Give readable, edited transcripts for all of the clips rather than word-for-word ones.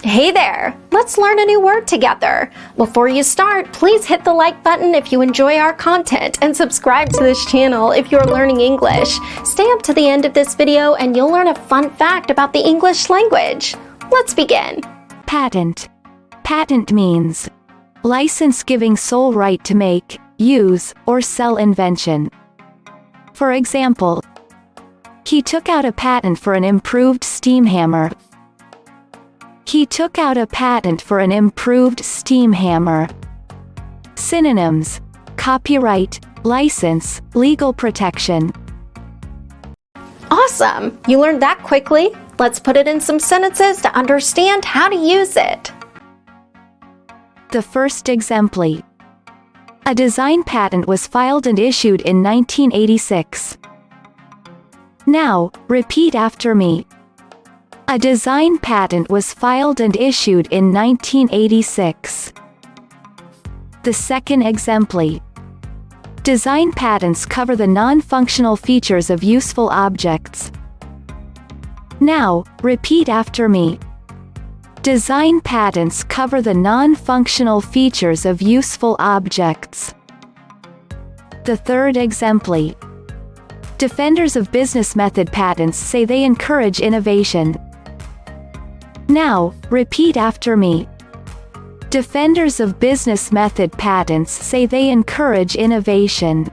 Hey there! Let's learn a new word together. Before you start, please hit the like button if you enjoy our content and subscribe to this channel if you're learning English. Stay up to the end of this video and you'll learn a fun fact about the English language. Let's begin. Patent. Patent means license giving sole right to make, use, or sell invention. For example, he took out a patent for an improved steam hammer. He took out a patent for an improved steam hammer. Synonyms: copyright, license, legal protection. Awesome! You learned that quickly. Let's put it in some sentences to understand how to use it. The first exemplar. A design patent was filed and issued in 1986. Now, repeat after me. A design patent was filed and issued in 1986. The second exemplar. Design patents cover the non-functional features of useful objects. Now, repeat after me. Design patents cover the non-functional features of useful objects. The third exemplar. Defenders of business method patents say they encourage innovation. Now, repeat after me. Defenders of business method patents say they encourage innovation.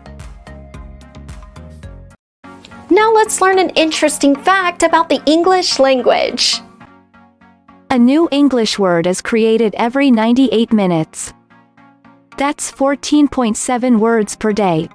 Now let's learn an interesting fact about the English language. A new English word is created every 98 minutes. That's 14.7 words per day.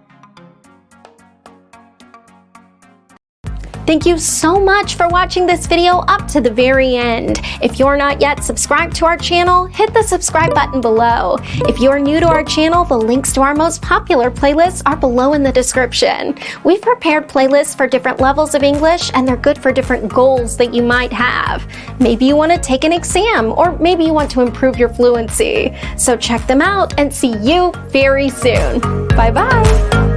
Thank you so much for watching this video up to the very end. If you're not yet subscribed to our channel, hit the subscribe button below. If you're new to our channel, the links to our most popular playlists are below in the description. We've prepared playlists for different levels of English, and they're good for different goals that you might have. Maybe you want to take an exam, or maybe you want to improve your fluency. So check them out and see you very soon. Bye-bye.